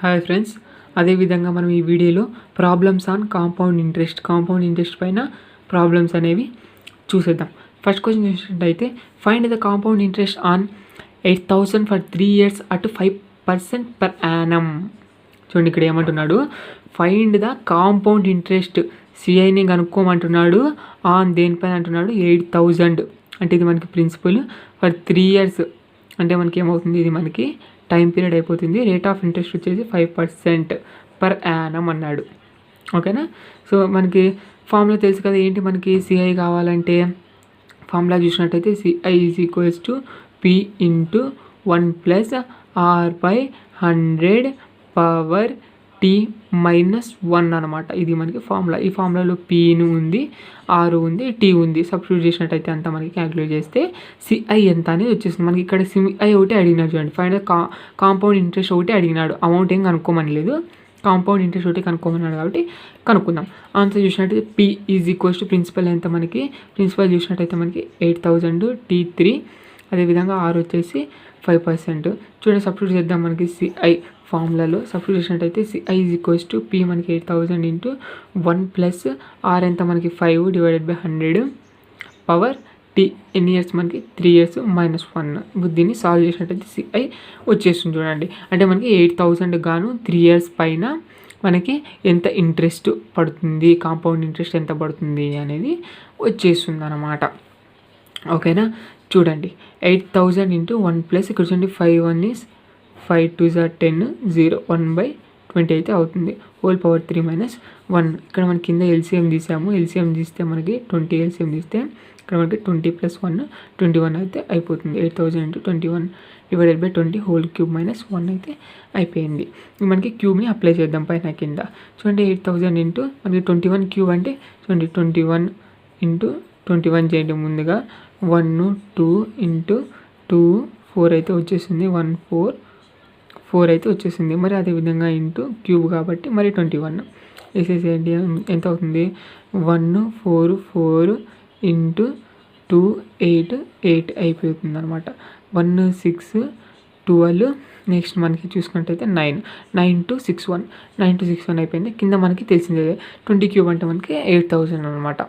Hi friends, అదేవిధంగా మనం ఈ వీడియోలో ప్రాబ్లమ్స్ ఆన్ కాంపౌండ్ ఇంట్రెస్ట్ పైన ప్రాబ్లమ్స్ అనేవి చూసేద్దాం. ఫస్ట్ క్వశ్చన్ చూసినట్టయితే, find the compound interest on 8,000 for 3 years at 5% per annum. చూడండి, ఇక్కడ ఏమంటున్నాడు, ఫైండ్ ద కాంపౌండ్ ఇంట్రెస్ట్ సిఐని కనుక్కోమంటున్నాడు. ఆన్ దేనిపైన అంటున్నాడు, 8,000 అంటే ఇది మనకి ప్రిన్సిపల్ ఫర్ 3 years అంటే మనకి ఏమవుతుంది, ఇది మనకి టైం పీరియడ్ అయిపోతుంది. రేట్ ఆఫ్ ఇంట్రెస్ట్ వచ్చేసి 5% పర్ యానం అన్నాడు. ఓకేనా. సో మనకి ఫార్ములా తెలుసు కదా, ఏంటి మనకి సిఐ కావాలంటే ఫార్ములా చూసినట్టయితే CI is equals to P into 1 + R/100 power T -1 అనమాట. ఇది మనకి ఫార్ములా. ఈ ఫార్ములాలో పీను ఉంది, ఆర్ ఉంది, టీ ఉంది. సబ్స్టిట్యూట్ చేసినట్టయితే అంతా మనకి క్యాలిక్యులేట్ చేస్తే సిఐ ఎంత అనేది వచ్చేస్తుంది మనకి. ఇక్కడ సిఐ ఒకటి అడిగినాడు చూడండి, ఫైనల్ కాంపౌండ్ ఇంట్రెస్ట్ ఒకటి అడిగినాడు, అమౌంట్ ఏం కనుక్కోమని లేదు. కాంపౌండ్ ఇంట్రెస్ట్ ఒకటి కనుక్కోమన్నాడు కాబట్టి కనుక్కుందాం. ఆన్సర్ చూసినట్టయితే P is equals to principal ఎంత మనకి, ప్రిన్సిపల్ చూసినట్టయితే మనకి 8,000 T3, అదేవిధంగా ఆర్ వచ్చేసి 5%. చూడండి, సబ్స్టిట్యూట్ చేద్దాం. మనకి సిఐ ఫార్ములాలో సబ్స్టిట్యూట్ చేసినట్టయితే CI is equals to P మనకి 8,000 ఇంటూ 1 + ఆర్ ఎంత మనకి 5/100 పవర్ టీ ఎన్ని ఇయర్స్ మనకి 3 years -1. దీన్ని సాల్వ్ చేసినట్టయితే సిఐ వచ్చేస్తుంది. చూడండి, అంటే మనకి 8,000 గాను 3 years పైన మనకి ఎంత ఇంట్రెస్ట్ పడుతుంది, కాంపౌండ్ ఇంట్రెస్ట్ ఎంత పడుతుంది అనేది వచ్చేస్తుంది అన్నమాట. ఓకేనా. చూడండి, 8,000 ఇంటూ 1 ఇక్కడ చూడండి 5 1 is 5 2s are 10 0 1/20 అయితే అవుతుంది. Whole power 3 - 1. ఇక్కడ మనకి కింద ఎల్సిఎం తీసాము, ఎల్సిఎం తీస్తే మనకి 20, ఎల్సిఎం తీస్తే ఇక్కడ మనకి 20 + 1 21 అయితే అయిపోతుంది. 8,000 ఇంటూ 21 / 20 హోల్ క్యూబ్ -1 అయితే అయిపోయింది. మనకి క్యూబ్ని అప్లై చేద్దాం పైన కింద. చూడండి, 8,000 ఇంటూ మనకి 21 క్యూబ్ అంటే చూడండి 21 ఇంటూ 21 చేయండి. ముందుగా 1 2 ఇంటూ 2 4 అయితే వచ్చేసింది, 1 4 అయితే వచ్చేసింది. మరి అదేవిధంగా ఇంటూ క్యూబ్ కాబట్టి మరి 21 వేసేసేయండి. ఎంత అవుతుంది, 1 4 4 ఇంటూ 2 8 అయిపోతుంది అనమాట. 1 6 12 నెక్స్ట్ మనకి చూసుకున్నట్టయితే 9 to 6 1 అయిపోయింది. కింద మనకి తెలిసిందే 20 క్యూబ్ అంటే మనకి 8,000 అనమాట.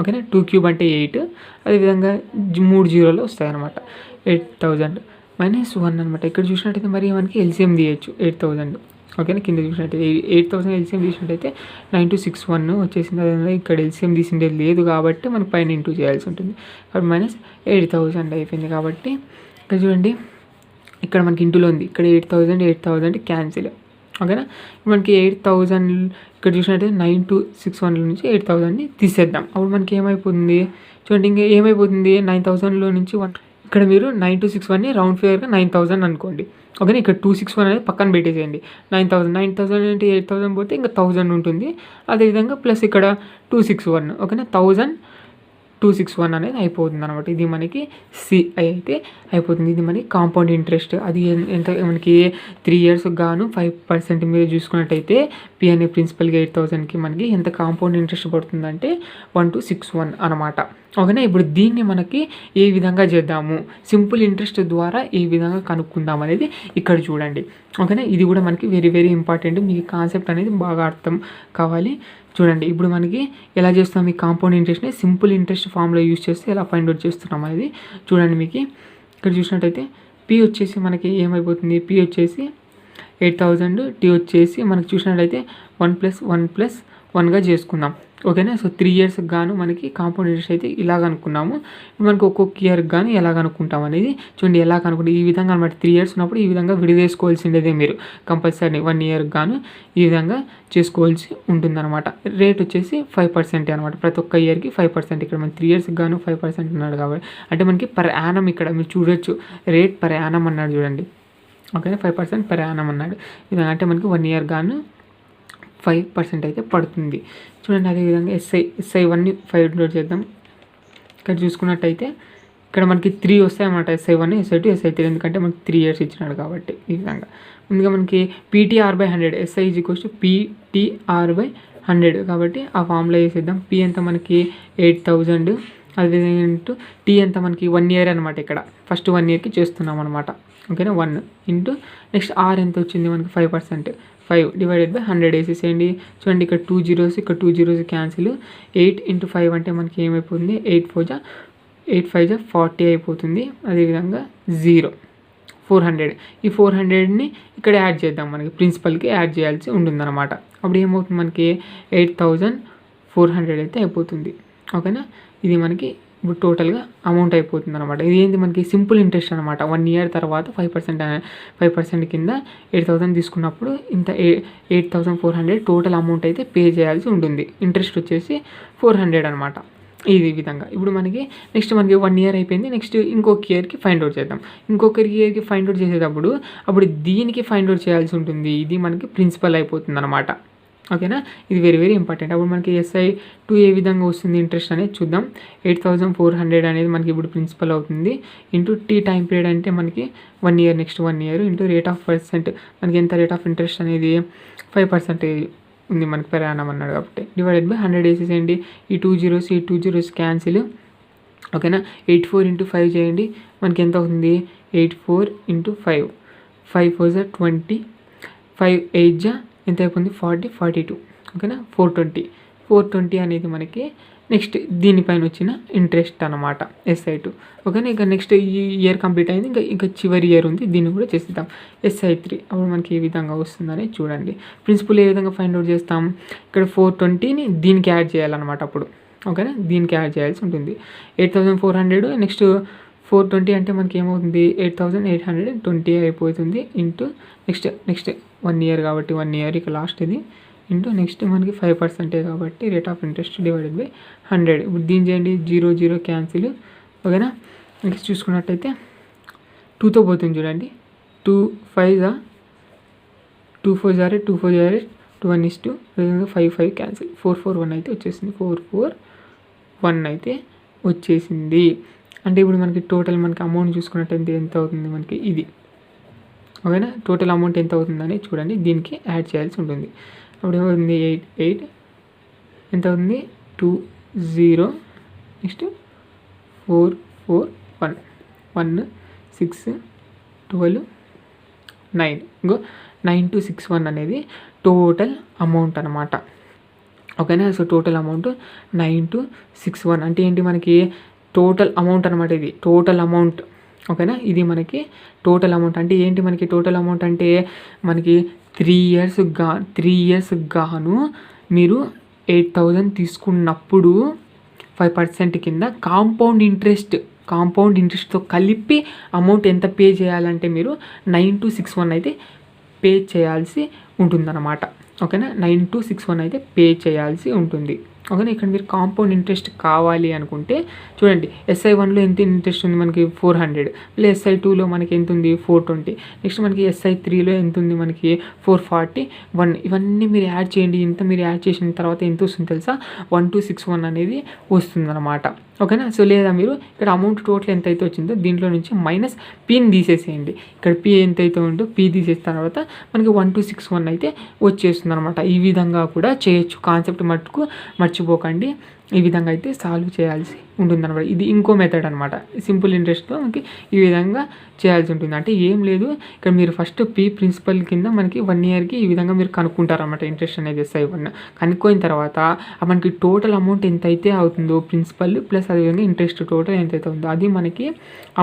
ఓకేనా. 2 క్యూబ్ అంటే 8, అదేవిధంగా 3 జీరోలు వస్తాయి అనమాట. 8,000 -1 అనమాట. ఇక్కడ చూసినట్టయితే మరి మనకి ఎల్సిఎం తీయచ్చు 8,000. ఓకేనా. కింద చూసినట్టయితే 8,000 ఎల్సిఎం తీసినట్టయితే 9 to 6 1 వచ్చేసింది. అదేవిధంగా ఇక్కడ ఎల్సిఎం తీసిండే లేదు కాబట్టి మనకి పైన ఇంటూ చేయాల్సి ఉంటుంది. కాబట్టి -8,000 అయిపోయింది. కాబట్టి ఇక్కడ చూడండి, ఇక్కడ మనకి ఇంటూలో ఉంది, ఇక్కడ 8,000 క్యాన్సిల్. ఓకేనా. మనకి 8,000 ఇక్కడ చూసినట్టయితే 9 to 6 1 నుంచి 8,000ని తీసేద్దాం. అప్పుడు మనకి ఏమైపోతుంది చూడండి, ఇంకా ఏమైపోతుంది 9,000లో నుంచి 1 ఇక్కడ మీరు 9 to 6 1ని రౌండ్ ఫిగర్గా 9,000 అనుకోండి. ఓకేనా. ఇక్కడ 261 అనేది పక్కన పెట్టేసేయండి. 9,000 అంటే 8,000 పోతే ఇంకా 1,000 ఉంటుంది. అదేవిధంగా ప్లస్ ఇక్కడ 261. ఓకేనా. 1,261 అనేది అయిపోతుంది అనమాట. ఇది మనకి సిఐ అయితే అయిపోతుంది. ఇది మనకి కాంపౌండ్ ఇంట్రెస్ట్. అది ఎంత మనకి 3 years గాను 5% మీద చూసుకున్నట్టయితే పి అనే ప్రిన్సిపల్గా 8,000కి మనకి ఎంత కాంపౌండ్ ఇంట్రెస్ట్ పడుతుందంటే 1,261 అనమాట. ఓకేనా. ఇప్పుడు దీన్ని మనకి ఏ విధంగా చేద్దాము, సింపుల్ ఇంట్రెస్ట్ ద్వారా ఏ విధంగా కనుక్కుందాం అనేది ఇక్కడ చూడండి. ఓకేనా. ఇది కూడా మనకి వెరీ వెరీ ఇంపార్టెంట్. మీకు కాన్సెప్ట్ అనేది బాగా అర్థం కావాలి. చూడండి, ఇప్పుడు మనకి ఎలా చేస్తున్నాం, ఈ కాంపౌండ్ ఇంట్రెస్ట్ని సింపుల్ ఇంట్రెస్ట్ ఫామ్లో యూజ్ చేస్తే ఎలా ఫైండ్ అవుట్ చేస్తున్నాం అనేది చూడండి. మీకు ఇక్కడ చూసినట్టయితే పి వచ్చేసి మనకి ఏమైపోతుంది, పి వచ్చేసి 8,000, టీ వచ్చేసి మనకి చూసినట్టయితే 1 + 1గా చేసుకుందాం. ఓకేనా. సో 3 years గాను మనకి కాంపౌండ్ ఇంట్రెస్ట్ అయితే ఇలా కనుక్కున్నాము. మనకి ఒక్కొక్క ఇయర్కి కానీ ఎలా కనుక్కుంటాం అనేది చూడండి. ఎలా కనుక్కుంటే ఈ విధంగా అనమాట. 3 years ఉన్నప్పుడు ఈ విధంగా విడివేసుకోవాల్సిందేదే మీరు కంపల్సరీ 1 year గాను ఈ విధంగా చేసుకోవాల్సి ఉంటుందన్నమాట. రేట్ వచ్చేసి 5% అనమాట. ప్రతి ఒక్క ఇయర్కి 5%. ఇక్కడ మనకి 3 years గాను 5% ఉన్నాడు కాబట్టి అంటే మనకి పర్ యానం ఇక్కడ మీరు చూడొచ్చు, రేట్ పర్ యానం అన్నాడు చూడండి. ఓకేనా. 5% పర్ యానం అన్నాడు. ఇది అంటే మనకి 1 year గాను 5% అయితే పడుతుంది. చూడండి, అదేవిధంగా SI1ని 5 నోట్ చేద్దాం. ఇక్కడ చూసుకున్నట్టయితే ఇక్కడ మనకి 3 వస్తాయి అన్నమాట. SI1 SI2 SI3 ఎందుకంటే మనకి 3 years ఇచ్చినాడు కాబట్టి ఈ విధంగా. ముందుగా మనకి PTR/100 SI = PTR/100 కాబట్టి ఆ ఫార్ములా వేసేద్దాం. పి ఎంత మనకి 8,000 అదేవిధంగా ఇంటూ టీ ఎంత మనకి 1 ఇయర్ అనమాట. ఇక్కడ ఫస్ట్ 1 ఇయర్కి చేస్తున్నాం అనమాట. ఓకేనా, 1 ఇంటూ నెక్స్ట్ ఆర్ ఎంత వచ్చింది మనకి 5%, 5 డివైడెడ్ బై 100 వేసేసేయండి. చూడండి ఇక్కడ 2 zeros ఇక్కడ 2 zeros క్యాన్సిల్. 8 × 5 అంటే మనకి ఏమైపోతుంది, 8 5 జా 40 అయిపోతుంది. అదేవిధంగా 0 400, ఈ 400ని ఇక్కడ యాడ్ చేద్దాం, మనకి ప్రిన్సిపల్కి యాడ్ చేయాల్సి ఉంటుందన్నమాట. అప్పుడు ఏమవుతుంది మనకి 8400 అయితే అయిపోతుంది. ఓకేనా, ఇది మనకి ఇప్పుడు టోటల్గా అమౌంట్ అయిపోతుంది అనమాట. ఇది ఏంటి మనకి సింపుల్ ఇంట్రెస్ట్ అనమాట. 1 ఇయర్ తర్వాత 5% కింద 8000 తీసుకున్నప్పుడు ఇంత 8400 టోటల్ అమౌంట్ అయితే పే చేయాల్సి ఉంటుంది. ఇంట్రెస్ట్ వచ్చేసి 400 అనమాట. ఇది విధంగా ఇప్పుడు మనకి నెక్స్ట్ మనకి 1 ఇయర్ అయిపోయింది. నెక్స్ట్ ఇంకొక ఇయర్కి ఫైండ్ అవుట్ చేద్దాం. ఇంకొక ఇయర్కి ఫైండ్ అవుట్ చేసేటప్పుడు అప్పుడు దీనికి ఫైండ్ అవుట్ చేయాల్సి ఉంటుంది. ఇది మనకి ప్రిన్సిపల్ అయిపోతుంది అనమాట. ఓకేనా, ఇది వెరీ వెరీ ఇంపార్టెంట్. అప్పుడు మనకి SI2 ఏ విధంగా వస్తుంది ఇంట్రెస్ట్ అనేది చూద్దాం. 8400 అనేది మనకి ఇప్పుడు ప్రిన్సిపల్ అవుతుంది. ఇంటూ టీ టైం పీరియడ్ అంటే మనకి 1 year, next 1 year into rate of percent, మనకి ఎంత రేట్ ఆఫ్ ఇంట్రెస్ట్ అనేది 5% ఉంది మనకి పెర్ యానం అన్నాడు కాబట్టి, డివైడెడ్ బై 100 వేసేసేయండి. ఈ 2 zeros ఈ 2 zeros క్యాన్సిల్. ఓకేనా, 84 × 5 చేయండి, మనకి ఎంత అవుతుంది 84 × 5, 5 4 జా 20, 5 8 జా ఎంత అయిపోయింది 40, 42. ఓకేనా, 420 అనేది మనకి నెక్స్ట్ దీనిపైన వచ్చిన ఇంట్రెస్ట్ అనమాట SI2. ఓకేనా, ఇంకా నెక్స్ట్ ఈ ఇయర్ కంప్లీట్ అయింది. ఇంకా చివరి ఇయర్ ఉంది, దీన్ని కూడా చేసేద్దాం SI3. అప్పుడు మనకి ఏ విధంగా వస్తుందని చూడండి. ప్రిన్సిపల్ ఏ విధంగా ఫైండ్ అవుట్ చేస్తాం, ఇక్కడ 420ని దీనికి యాడ్ చేయాలన్నమాట. అప్పుడు ఓకేనా, దీనికి యాడ్ చేయాల్సి ఉంటుంది. 8400 నెక్స్ట్ 420 అంటే మనకి ఏమవుతుంది 8820 అయిపోతుంది. ఇంటూ నెక్స్ట్ 1 ఇయర్ కాబట్టి 1 ఇయర్ ఇక లాస్ట్ ఇది. ఇంటూ నెక్స్ట్ మనకి 5% కాబట్టి rate of interest divided by 100. ఇప్పుడు దీని చేయండి, 0 0 క్యాన్సిల్. ఓకేనా, నెక్స్ట్ చూసుకున్నట్టయితే 2తో పోతుంది చూడండి. 2 5 జా 2 4 జా 2 4 జా 2 1 is 2, అదేవిధంగా 5 5 క్యాన్సిల్. 4 4 1 అయితే వచ్చేసింది. 4 4 1 అయితే వచ్చేసింది. అంటే ఇప్పుడు మనకి టోటల్ మనకి అమౌంట్ చూసుకున్నట్టయితే ఎంత అవుతుంది మనకి ఇది. ఓకేనా, టోటల్ అమౌంట్ ఎంత అవుతుందని చూడండి, దీనికి యాడ్ చేయాల్సి ఉంటుంది. అప్పుడు ఏమవుతుంది 8 8 ఎంత అవుతుంది 2 0 నెక్స్ట్ 4 4 1 1 6 12 9. ఇంకో 9261 అనేది టోటల్ అమౌంట్ అనమాట. ఓకేనా, సో టోటల్ అమౌంట్ 9261 అంటే ఏంటి మనకి టోటల్ అమౌంట్ అనమాట. ఇది టోటల్ అమౌంట్. ఓకేనా, ఇది మనకి టోటల్ అమౌంట్ అంటే ఏంటి మనకి టోటల్ అమౌంట్ అంటే మనకి 3 ఇయర్స్ గాను మీరు 8000 తీసుకున్నప్పుడు 5% కింద కాంపౌండ్ ఇంట్రెస్ట్తో కలిపి అమౌంట్ ఎంత పే చేయాలంటే మీరు 9261 అయితే పే చేయాల్సి ఉంటుందన్నమాట. ఓకేనా, 9261 అయితే పే చేయాల్సి ఉంటుంది. ఓకేనా, ఇక్కడ మీరు కాంపౌండ్ ఇంట్రెస్ట్ కావాలి అనుకుంటే చూడండి, SI1లో ఎంత ఇంట్రెస్ట్ ఉంది మనకి 400, SI2లో మనకి ఎంత ఉంది 420, నెక్స్ట్ మనకి SI3లో ఎంత ఉంది మనకి 441. ఇవన్నీ మీరు యాడ్ చేయండి. ఇంత మీరు యాడ్ చేసిన తర్వాత ఎంత వస్తుంది తెలుసా 1261 అనేది వస్తుందన్నమాట. ఓకేనా, సో లేదా మీరు ఇక్కడ అమౌంట్ టోటల్ ఎంత అయితే వచ్చిందో దీంట్లో నుంచి మైనస్ పీని తీసేసేయండి. ఇక్కడ పీ ఎంత అయితే ఉందో పీ తీసేసిన తర్వాత మనకి 1261 అయితే వచ్చేస్తుంది అనమాట. ఈ విధంగా కూడా చేయొచ్చు. కాన్సెప్ట్ మట్టుకు మర్చిపోకండి. ఈ విధంగా అయితే సాల్వ్ చేయాల్సి ఉంటుంది అనమాట. ఇది ఇంకో మెథడ్ అనమాట. సింపుల్ ఇంట్రెస్ట్తో మనకి ఈ విధంగా చేయాల్సి ఉంటుంది. అంటే ఏం లేదు, ఇక్కడ మీరు ఫస్ట్ పీ ప్రిన్సిపల్ కింద మనకి 1 ఇయర్కి ఈ విధంగా మీరు కనుక్కుంటారనమాట. ఇంట్రెస్ట్ అనేది SI1 కనుక్కోయిన తర్వాత మనకి టోటల్ అమౌంట్ ఎంత అయితే అవుతుందో ప్రిన్సిపల్ ప్లస్ అదేవిధంగా ఇంట్రెస్ట్ టోటల్ ఎంత అయితే ఉందో అది మనకి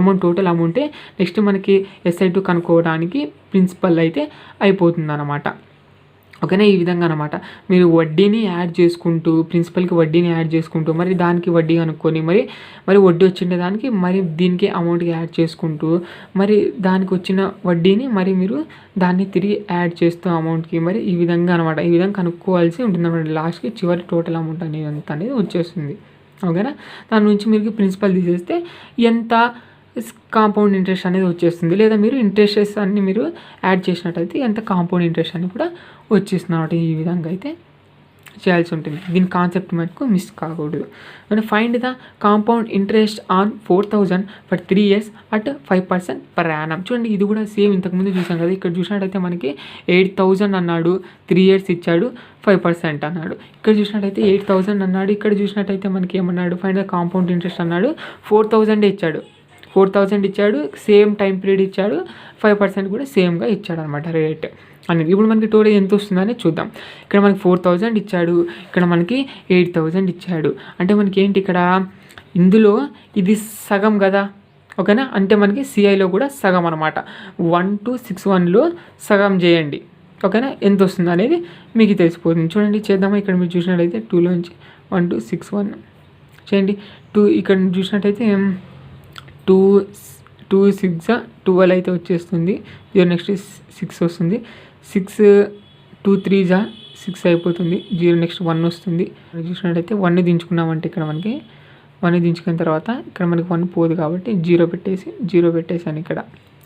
అమౌంట్ టోటల్ అమౌంటే. నెక్స్ట్ మనకి SI2 కనుక్కోవడానికి ప్రిన్సిపల్ అయితే అయిపోతుంది అనమాట. ఓకేనా, ఈ విధంగా అనమాట మీరు వడ్డీని యాడ్ చేసుకుంటూ ప్రిన్సిపల్కి వడ్డీని యాడ్ చేసుకుంటూ మరి దానికి వడ్డీ కనుక్కొని మరి వడ్డీ వచ్చిండే దానికి మరి దీనికి అమౌంట్కి యాడ్ చేసుకుంటూ మరి దానికి వచ్చిన వడ్డీని మరి మీరు దాన్ని తిరిగి యాడ్ చేస్తూ అమౌంట్కి మరి ఈ విధంగా అనమాట. ఈ విధంగా కనుక్కోవాల్సి ఉంటుంది అనమాట. లాస్ట్కి చివరి టోటల్ అమౌంట్ అనేది వచ్చేస్తుంది. ఓకేనా, దాని నుంచి మీరు ప్రిన్సిపల్ తీసేస్తే ఎంత కాంపౌండ్ ఇంట్రెస్ట్ అనేది వచ్చేస్తుంది. లేదా మీరు ఇంట్రెస్ట్స్ అన్ని మీరు యాడ్ చేసినట్టయితే ఎంత కాంపౌండ్ ఇంట్రెస్ట్ అని కూడా వచ్చేస్తుంది అనమాట. ఈ విధంగా అయితే చేయాల్సి ఉంటుంది. దీని కాన్సెప్ట్ మనకు మిస్ కాకూడదు. And find the compound interest on 4,000 for 3 years at 5% per annum. చూడండి ఇది కూడా సేమ్ ఇంతకుముందు చూసాం కదా. ఇక్కడ చూసినట్టయితే మనకి 8,000 అన్నాడు, 3 years ఇచ్చాడు, 5% అన్నాడు. ఇక్కడ చూసినట్టయితే 8,000 అన్నాడు, ఇక్కడ చూసినట్టయితే మనకి ఏమన్నాడు, ఫైండ్ ద కాంపౌండ్ ఇంట్రెస్ట్ అన్నాడు, 4,000 ఇచ్చాడు. 4,000 ఇచ్చాడు, సేమ్ టైం పీరియడ్ ఇచ్చాడు, 5% కూడా సేమ్గా ఇచ్చాడు అనమాట రేట్ అనేది. ఇప్పుడు మనకి టోటల్ ఎంత వస్తుందని చూద్దాం. ఇక్కడ మనకి 4,000 ఇచ్చాడు, ఇక్కడ మనకి 8,000 ఇచ్చాడు. అంటే మనకి ఏంటి ఇక్కడ ఇందులో ఇది సగం కదా, ఓకేనా. అంటే మనకి సిఐలో కూడా సగం అనమాట. 1261లో సగం చేయండి, ఓకేనా. ఎంత వస్తుంది అనేది మీకు తెలిసిపోతుంది. చూడండి చేద్దామా. ఇక్కడ మీరు చూసినట్టయితే 2లోంచి 1261 చేయండి. 2 ఇక్కడ చూసినట్టయితే 2 6 12 అయితే వచ్చేస్తుంది. 0 నెక్స్ట్ 6 వస్తుంది. 6 2 3 6 అయిపోతుంది. 0 నెక్స్ట్ 1 వస్తుంది. చూసినట్టయితే 1 దించుకున్నామంటే ఇక్కడ మనకి 1 దించుకున్న తర్వాత ఇక్కడ మనకి 1 పోదు కాబట్టి 0 పెట్టేసాను ఇక్కడ,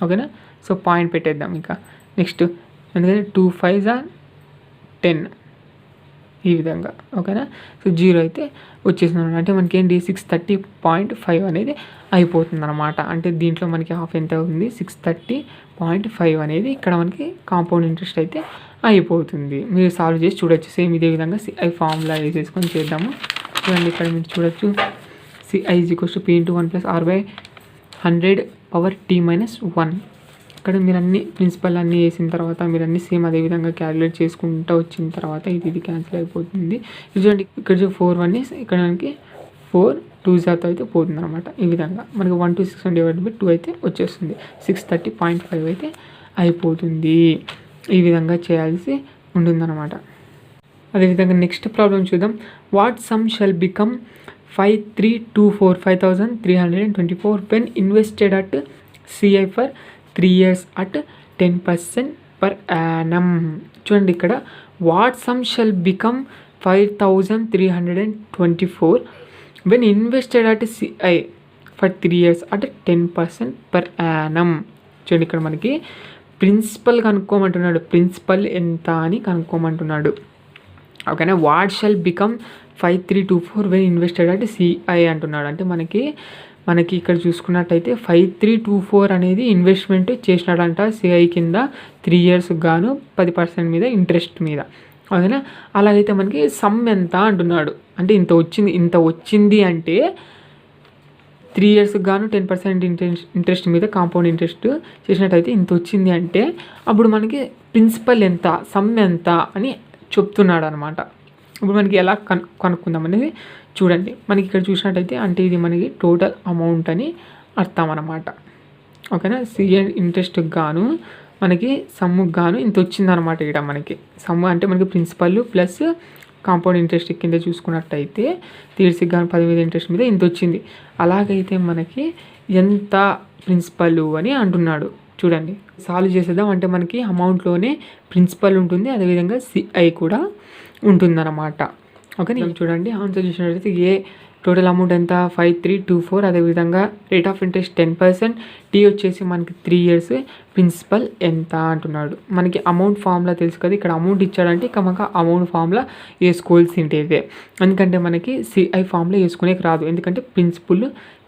ఓకేనా. సో పాయింట్ పెట్టేద్దాం ఇంకా. నెక్స్ట్ ఎందుకంటే 2 5 10 ఈ విధంగా, ఓకేనా. సో 0 అయితే వచ్చేసింది. అంటే మనకి ఏంటి 630.5 అనేది అయిపోతుంది అనమాట. అంటే దీంట్లో మనకి హాఫ్ ఎంత ఉంది, 630.5 అనేది ఇక్కడ మనకి కాంపౌండ్ ఇంట్రెస్ట్ అయితే అయిపోతుంది. మీరు సాల్వ్ చేసి చూడొచ్చు. సేమ్ ఇదే విధంగా సిఐ ఫార్ములా వేసేసుకొని చేద్దాము. చూడండి ఇక్కడ మీరు చూడొచ్చు. సిఐ = P × 1 + R/100 ఇక్కడ మీరు అన్ని ప్రిన్సిపల్ అన్నీ వేసిన తర్వాత మీరు అన్ని సేమ్ అదే విధంగా క్యాలిక్యులేట్ చేసుకుంటూ వచ్చిన తర్వాత ఇది క్యాన్సిల్ అయిపోతుంది. చూడండి ఇక్కడ 4 1 ఇక్కడ మనకి 4 2 అయితే పోతుంది అనమాట. ఈ విధంగా మనకి 1/600/2 అయితే వచ్చేస్తుంది. 630.5 అయితే అయిపోతుంది. ఈ విధంగా చేయాల్సి ఉంటుందన్నమాట. అదేవిధంగా నెక్స్ట్ ప్రాబ్లం చూద్దాం. What some shall become 5324 when invested at CI for 3 years at 10% per annum. చూడండి ఇక్కడ what some shall become 5324 when invested at CI for 3 years at 10% per annum. చూడండి ఇక్కడ మనకి ప్రిన్సిపల్ కనుక్కోమంటున్నాడు. ప్రిన్సిపల్ ఎంత అని కనుక్కోమంటున్నాడు, ఓకేనా. What shall become 5324 when invested at CI అంటున్నాడు. అంటే మనకి ఇక్కడ చూసుకున్నట్టయితే 5324 అనేది ఇన్వెస్ట్మెంట్ చేసినాడంట సిఐ కింద 3 years గాను 10% మీద ఇంట్రెస్ట్ మీద, ఓకేనా. అలాగైతే మనకి సమ్ ఎంత అంటున్నాడు. అంటే ఇంత వచ్చింది అంటే 3 years గాను 10% ఇంట్రెస్ట్ మీద కాంపౌండ్ ఇంట్రెస్ట్ చేసినట్టయితే ఇంత వచ్చింది అంటే అప్పుడు మనకి ప్రిన్సిపల్ ఎంత, సమ్ ఎంత అని చెప్తున్నాడు అనమాట. ఇప్పుడు మనకి ఎలా కనుక్కుందాం అనేది చూడండి. మనకి ఇక్కడ చూసినట్టయితే అంటే ఇది మనకి టోటల్ అమౌంట్ అని అర్థం అనమాట, ఓకేనా. సిఐ ఇంట్రెస్ట్కి గాను మనకి సమ్ముకు గాను ఇంత వచ్చిందనమాట. ఇక్కడ మనకి సమ్ము అంటే మనకి ప్రిన్సిపల్ ప్లస్ కాంపౌండ్ ఇంట్రెస్ట్ కింద చూసుకున్నట్టయితే 3 గాను 10 మీద ఇంట్రెస్ట్ మీద ఇంత వచ్చింది. అలాగైతే మనకి ఎంత ప్రిన్సిపల్ అని అంటున్నాడు. చూడండి సాల్వ్ చేసేద్దాం. అంటే మనకి అమౌంట్లోనే ప్రిన్సిపల్ ఉంటుంది, అదేవిధంగా సిఐ కూడా ఉంటుందన్నమాట, ఓకే. చూడండి ఆన్సర్ చూసినట్లయితే ఏ టోటల్ అమౌంట్ ఎంత 5324, అదేవిధంగా రేట్ ఆఫ్ ఇంట్రెస్ట్ 10%, టీ వచ్చేసి మనకి 3 years, ప్రిన్సిపల్ ఎంత అంటున్నాడు. మనకి అమౌంట్ ఫార్ములా తెలుసు కదా. ఇక్కడ అమౌంట్ ఇచ్చాడంటే ఇక మనకు అమౌంట్ ఫార్ములా వేసుకోవాల్సిందే. ఎందుకంటే మనకి సిఐ ఫార్ములా వేసుకునేకి రాదు, ఎందుకంటే ప్రిన్సిపల్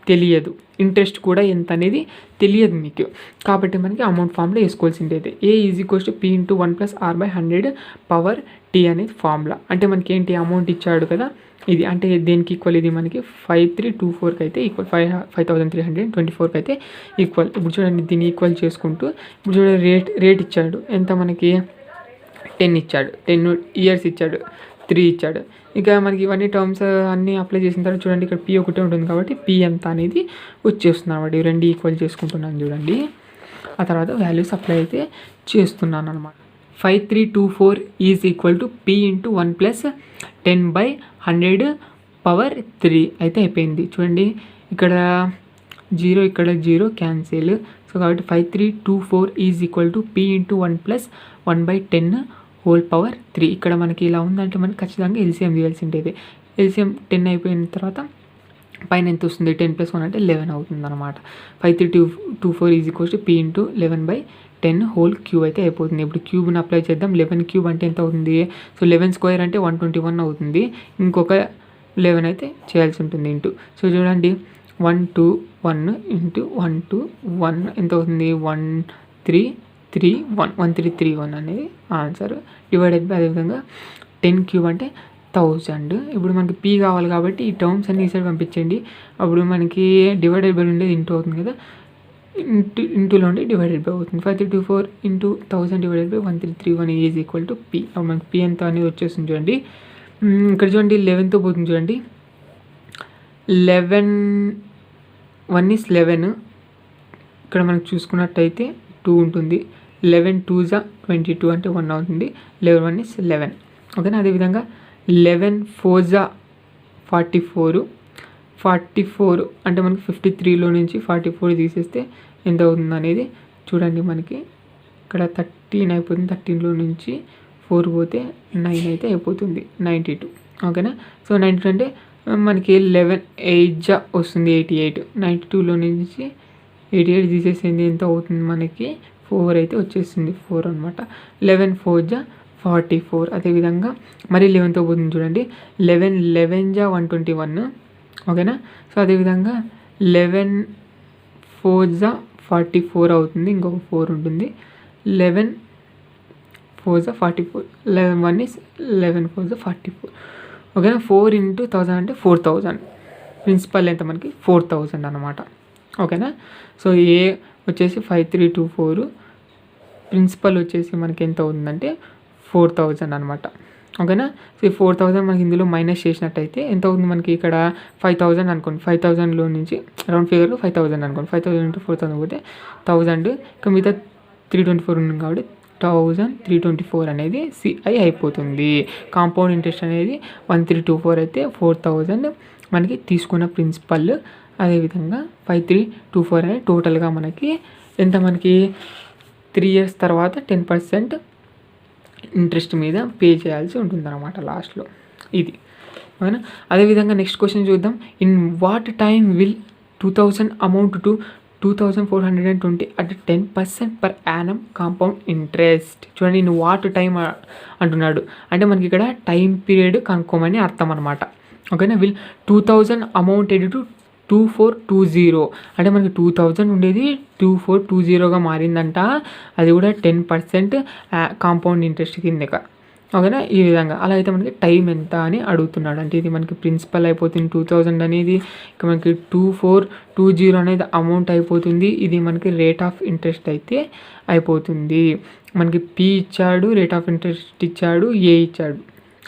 తెలియదు, ఇంట్రెస్ట్ కూడా ఎంత అనేది తెలియదు మీకు. కాబట్టి మనకి అమౌంట్ ఫార్ములా వేసుకోవాల్సిందే. ఏ = P × 1 + R/100 పవర్ టీ అనేది ఫార్ములా. అంటే మనకి ఏంటి అమౌంట్ ఇచ్చాడు కదా ఇది, అంటే దేనికి ఈక్వల్, ఇది మనకి 5324కి అయితే ఈక్వల్, 5324కి అయితే ఈక్వల్. ఇప్పుడు చూడండి దీన్ని ఈక్వల్ చేసుకుంటూ ఇప్పుడు చూడండి రేట్ ఇచ్చాడు ఎంత మనకి 10 ఇచ్చాడు, 10 years ఇచ్చాడు, 3 ఇచ్చాడు. ఇక మనకి ఇవన్నీ టర్మ్స్ అన్నీ అప్లై చేసిన తర్వాత చూడండి ఇక్కడ P ఒకటే ఉంటుంది కాబట్టి P ఎంత అనేది వచ్చేస్తుంది అనమాట. ఇవి రెండు ఈక్వల్ చేసుకుంటున్నాను చూడండి. ఆ తర్వాత వాల్యూస్ అప్లై అయితే చేస్తున్నాను అనమాట. 5324 = P × 1 + 10/100 పవర్ 3 అయితే అయిపోయింది. చూడండి ఇక్కడ 0 ఇక్కడ 0 క్యాన్సిల్. సో కాబట్టి 5324 = P × 1 + 1/10 హోల్ పవర్ 3. ఇక్కడ మనకి ఇలా ఉందంటే మనకి ఖచ్చితంగా ఎల్సిఎం తీయాల్సి ఉంటుంది. ఎల్సిఎం 10 అయిపోయిన తర్వాత పైన ఎంత వస్తుంది 10+1 అంటే 11 అవుతుంది అనమాట. 5324 is equals to P into 11/10 whole cube అయితే అయిపోతుంది. ఇప్పుడు క్యూబ్ని అప్లై చేద్దాం. 11 క్యూబ్ అంటే ఎంత అవుతుంది? సో 11 స్క్వేర్ అంటే 121 అవుతుంది. ఇంకొక 11 అయితే చేయాల్సి ఉంటుంది ఇంటూ. సో చూడండి 121 ఇంటూ 121 ఎంత అవుతుంది? 1331 అనేది ఆన్సర్. డివైడెడ్ బై అదేవిధంగా 10 క్యూబ్ అంటే 1000. ఇప్పుడు మనకి P కావాలి కాబట్టి ఈ టర్మ్స్ అన్ని ఈ సైడ్ పంపించండి. అప్పుడు మనకి డివైడెడ్ బై ఉండేది ఇంటూ అవుతుంది కదా, ఇంటూలో ఉండి డివైడెడ్ బై అవుతుంది. 5324 into 1000 divided by 1331 is equal to P. అప్పుడు మనకి P ఎంత అనేది వచ్చేస్తుంది చూడండి. ఇక్కడ చూడండి 11తో పోతుంది చూడండి. 11 1 is 11. ఇక్కడ మనకు చూసుకున్నట్టయితే 2 ఉంటుంది. 11 2s 22 అంటే 1 అవుతుంది. 11 1 is 11. ఓకేనా. అదేవిధంగా 11 4s 44. 44 అంటే మనకి 53లో నుంచి 44 తీసేస్తే ఎంత అవుతుంది అనేది చూడండి. మనకి ఇక్కడ 13 అయిపోతుంది. 13లో నుంచి 4 పోతే 9 అయితే అయిపోతుంది. 92. ఓకేనా. సో 92 అంటే మనకి 11 8 వస్తుంది 88. 92లో నుంచి 88 తీసేసింది ఎంత అవుతుంది? మనకి 4 అయితే వచ్చేసింది. 4 అనమాట. 11 4s 44. అదేవిధంగా మరి 11తో పోతుంది చూడండి. 11 11s 121. ఓకేనా. సో అదేవిధంగా 11 4s 44 అవుతుంది. ఇంకొక 4 ఉంటుంది. 11 4s 44. 11 1 is 11 4s 44. ఓకేనా. 4 ఇంటూ 1000 అంటే 4000. ప్రిన్సిపల్ ఎంత మనకి 4000 అనమాట. ఓకేనా. సో ఏ వచ్చేసి 5324. ప్రిన్సిపల్ వచ్చేసి మనకి ఎంత అవుతుందంటే 4000 అనమాట. ఓకేనా. సో ఈ 4000 మనకి ఇందులో మైనస్ చేసినట్టయితే ఎంత అవుతుంది? మనకి ఇక్కడ 5000 అనుకోండి. 5000లో నుంచి రౌండ్ ఫిగర్లో 5000 అనుకోండి. 5000 ఇంటూ 4000 పోతే 1000. ఇక మిగతా 324 ఉంది కాబట్టి 1324 అనేది CI అయిపోతుంది. కాంపౌండ్ ఇంట్రెస్ట్ అనేది 1324 అయితే 4000 మనకి తీసుకున్న ప్రిన్సిపల్. అదేవిధంగా 5324 అనేది టోటల్గా మనకి ఎంత? మనకి 3 years తర్వాత 10% ఇంట్రెస్ట్ మీద పే చేయాల్సి ఉంటుంది అనమాట లాస్ట్లో. ఇది ఓకేనా. అదేవిధంగా నెక్స్ట్ క్వశ్చన్ చూద్దాం. In what time will 2000 amount to 2420 at 10% per annum compound interest. చూడండి ఇన్ వాట్ టైమ్ అంటున్నాడు అంటే మనకి ఇక్కడ టైం పీరియడ్ కనుక్కోమని అర్థం అనమాట. ఓకేనా. విల్ 2000 అమౌంటెడ్ టు 2420 అంటే మనకి 2000 ఉండేది 2420గా మారిందంట. అది కూడా 10% కాంపౌండ్ ఇంట్రెస్ట్ కిందక. ఓకేనా. ఈ విధంగా అలా అయితే మనకి టైం ఎంత అని అడుగుతున్నాడు. అంటే ఇది మనకి ప్రిన్సిపల్ అయిపోతుంది 2000 అనేది. ఇక మనకి 2420 అనేది అమౌంట్ అయిపోతుంది. ఇది మనకి రేట్ ఆఫ్ ఇంట్రెస్ట్ అయితే అయిపోతుంది. మనకి P ఇచ్చాడు, రేట్ ఆఫ్ ఇంట్రెస్ట్ ఇచ్చాడు, ఏ ఇచ్చాడు.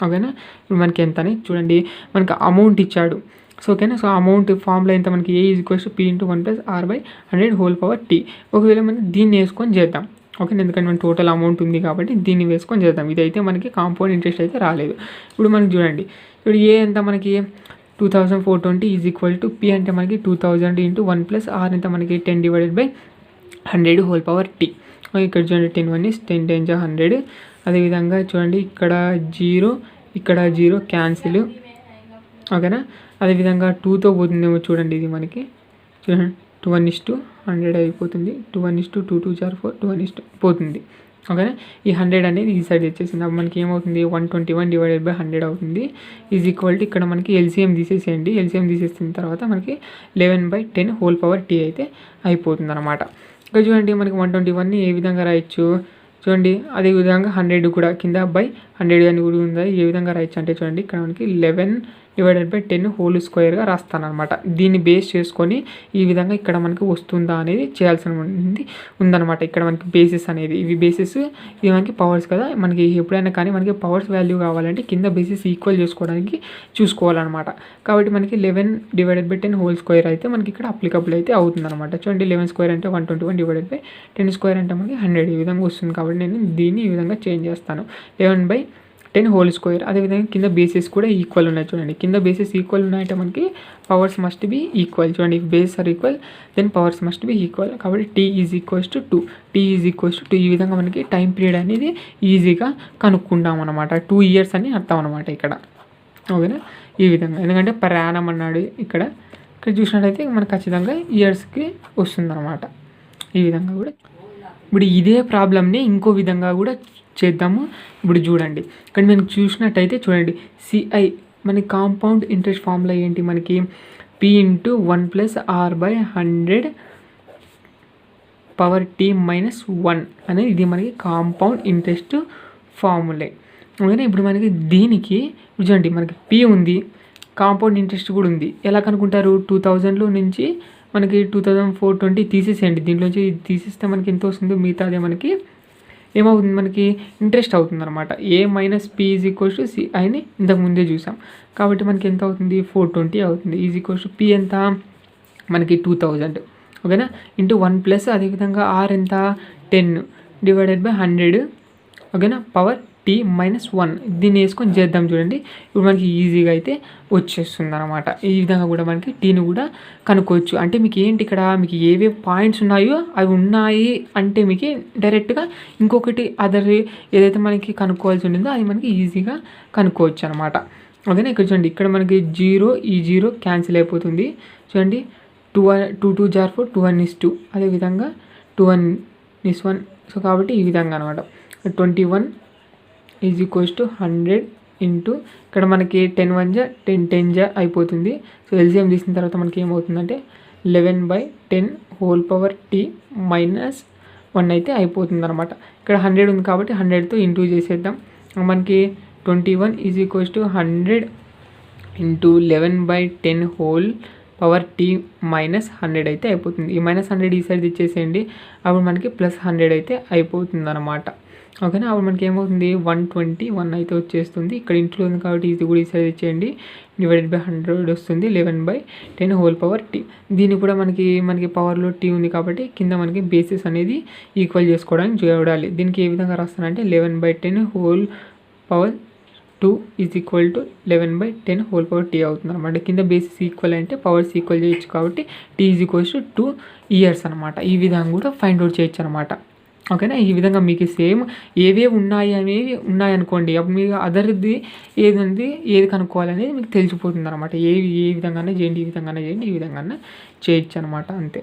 ఓకేనా. ఇప్పుడు మనకి ఎంత అని చూడండి. మనకి అమౌంట్ ఇచ్చాడు. సో ఓకేనా. సో అమౌంట్ ఫార్ములా ఎంత? మనకి A is equals to P into 1 + R/100 whole power T. ఒకవేళ మనం దీన్ని వేసుకొని చేద్దాం. ఓకే. ఎందుకంటే మన టోటల్ అమౌంట్ ఉంది కాబట్టి దీన్ని వేసుకొని చేద్దాం. ఇదైతే మనకి కాంపౌండ్ ఇంట్రెస్ట్ అయితే రాలేదు. ఇప్పుడు మనకి చూడండి. ఇప్పుడు ఏ ఎంత? మనకి 2420 ఈజ్ ఈక్వల్ టు P అంటే మనకి 2000 ఇంటూ 1 + R ఎంత? మనకి 10/100 హోల్ పవర్ T. ఇక్కడ చూడండి 10 1 is 10 10 100. అదేవిధంగా చూడండి ఇక్కడ 0 ఇక్కడ 0 క్యాన్సిల్. ఓకేనా. అదేవిధంగా 2తో పోతుందేమో చూడండి. ఇది మనకి చూడండి 2 1 is 100 అయిపోతుంది. 2 1 is 2 2 2 4 2 1 is 2 పోతుంది. ఓకేనా. ఈ 100 అనేది ఈ సైడ్ వచ్చేసింది. అప్పుడు మనకి ఏమవుతుంది? 121/100 అవుతుంది. ఈజ్ ఈక్వల్ టు ఇక్కడ మనకి LCM తీసేసేయండి. LCM తీసేసిన తర్వాత మనకి 11/10 హోల్ పవర్ T అయితే అయిపోతుంది అనమాట. ఇక్కడ చూడండి మనకి 121ని ఏ విధంగా రాయొచ్చు చూడండి. అదేవిధంగా 100 కూడా కింద బై 100 అని కూడా ఉంది. ఏ విధంగా రాయొచ్చు అంటే చూడండి ఇక్కడ మనకి 11/10 హోల్ స్క్వేర్గా రాస్తాను అనమాట. దీన్ని బేస్ చేసుకొని ఈ విధంగా ఇక్కడ మనకి వస్తుందా అనేది చేయాల్సిన ఉందన్నమాట. ఇక్కడ మనకి బేసిస్ అనేది ఇవి బేసిస్, ఇవి మనకి పవర్స్ కదా. మనకి ఎప్పుడైనా కానీ మనకి పవర్స్ వాల్యూ కావాలంటే కింద బేసిస్ ఈక్వల్ చేసుకోవడానికి చూసుకోవాలన్నమాట. కాబట్టి మనకి 11/10 హోల్ స్క్వేర్ అయితే మనకి ఇక్కడ అప్లికబుల్ అయితే అవుతుందన్నమాట. చూడండి 11 స్క్వేర్ అంటే 121/10 స్క్వేర్ అంటే మనకి 100 ఈ విధంగా వస్తుంది. కాబట్టి నేను దీన్ని ఈ విధంగా చేంజ్ చేస్తాను. 11/10 హోల్ స్క్వేర్. అదేవిధంగా కింద బేసిస్ కూడా ఈక్వల్ ఉన్నాయి. చూడండి కింద బేసిస్ ఈక్వల్ ఉన్నాయంటే మనకి పవర్స్ మస్ట్ బి ఈక్వల్. చూడండి if base are equal then powers must be equal. కాబట్టి T is equals to 2. T is equals to 2. ఈ విధంగా మనకి టైం పీరియడ్ అనేది ఈజీగా కనుక్కుంటాం అనమాట. 2 years అని అర్థం అనమాట ఇక్కడ. ఓకేనా. ఈ విధంగా ఎందుకంటే పర్ యానం అన్నాడు ఇక్కడ. ఇక్కడ చూసినట్టయితే మనకు ఖచ్చితంగా ఇయర్స్కి వస్తుందన్నమాట. ఈ విధంగా కూడా ఇప్పుడు ఇదే ప్రాబ్లమ్ని ఇంకో విధంగా కూడా చేద్దాము. ఇప్పుడు చూడండి, ఇక్కడ మనం చూసినట్టయితే చూడండి, సిఐ మనకి కాంపౌండ్ ఇంట్రెస్ట్ ఫార్ములా ఏంటి, మనకి P × 1+R/100 పవర్ T - 1 అనేది ఇది మనకి కాంపౌండ్ ఇంట్రెస్ట్ ఫార్ములే. ఓకేనా. ఇప్పుడు మనకి దీనికి చూడండి, మనకి P ఉంది, కాంపౌండ్ ఇంట్రెస్ట్ కూడా ఉంది. ఎలా కనుక్కుంటారు, 2000లో నుంచి మనకి 2420 తీసేసేయండి. దీంట్లోంచి తీసేస్తే మనకి ఎంత వస్తుందో మిగతాదే మనకి ఏమవుతుంది, మనకి ఇంట్రెస్ట్ అవుతుంది అనమాట. A - P = C అని ఇంతకు ముందే చూసాం. కాబట్టి మనకి ఎంత అవుతుంది, 420 అవుతుంది. P ఎంత, మనకి 2000. ఓకేనా. × 1 అదేవిధంగా R ఎంత, 10 / 100. ఓకేనా. పవర్ T - 1 దీన్ని వేసుకొని చేద్దాం. చూడండి, ఇప్పుడు మనకి ఈజీగా అయితే వచ్చేస్తుంది అనమాట. ఈ విధంగా కూడా మనకి టీని కూడా కనుక్కోవచ్చు. అంటే మీకు ఏంటి, ఇక్కడ మీకు ఏవే పాయింట్స్ ఉన్నాయో అవి ఉన్నాయి అంటే మీకు డైరెక్ట్గా ఇంకొకటి అదర్ ఏదైతే మనకి కనుక్కోవాల్సి ఉండిందో అది మనకి ఈజీగా కనుక్కోవచ్చు అనమాట. ఓకేనా. ఇక్కడ చూడండి, ఇక్కడ మనకి 0 ఈ 0 క్యాన్సిల్ అయిపోతుంది. చూడండి, 2 2 * 4 2 1 2 అదేవిధంగా 2 1 1. సో కాబట్టి ఈ విధంగా అనమాట. 21 = 100 ఇంటూ ఇక్కడ మనకి 10 1 = 10 10 = అయిపోతుంది. సో ఎల్సిఎం తీసిన తర్వాత మనకి ఏమవుతుందంటే 11/10 హోల్ పవర్ T - 1 అయితే అయిపోతుంది అనమాట. ఇక్కడ 100 ఉంది కాబట్టి 100తో ఇంటూ చేసేద్దాం. మనకి 21 = 100 ఇంటూ 11/10 హోల్ పవర్ T - 100 అయితే అయిపోతుంది. ఈ -100 ఈ సైడ్ ఇచ్చేసేయండి. అప్పుడు మనకి +100 అయితే అయిపోతుంది అనమాట. ఓకేనా. అప్పుడు మనకి ఏమవుతుంది, 121 అయితే వచ్చేస్తుంది. ఇక్కడ ఇంట్లో ఉంది కాబట్టి ఇది కూడా ఈ సైడ్ ఇచ్చేయండి. /100 వస్తుంది. 11/10 హోల్ పవర్ T. దీన్ని కూడా మనకి పవర్లో T ఉంది కాబట్టి కింద మనకి బేసిస్ అనేది ఈక్వల్ చేసుకోవడానికి చూడాలి. దీనికి ఏ విధంగా రాస్తానంటే 11/10 whole power 2 = 11/10 whole power T అవుతుంది అనమాట. కింద బేసిస్ ఈక్వల్ అంటే పవర్స్ ఈక్వల్ చేయొచ్చు కాబట్టి T = 2 ఇయర్స్ అనమాట. ఈ విధంగా కూడా ఫైండ్ అవుట్ చేయొచ్చు అనమాట. ఓకేనా. ఈ విధంగా మీకు సేమ్ ఏవేవి ఉన్నాయనుకోండి, అప్పుడు మీరు అదర్ది ఏది కనుక్కోవాలనేది మీకు తెలిసిపోతుంది అనమాట. ఏ విధంగానే చేయండి, ఈ విధంగానే చేయొచ్చు అనమాట. అంతే.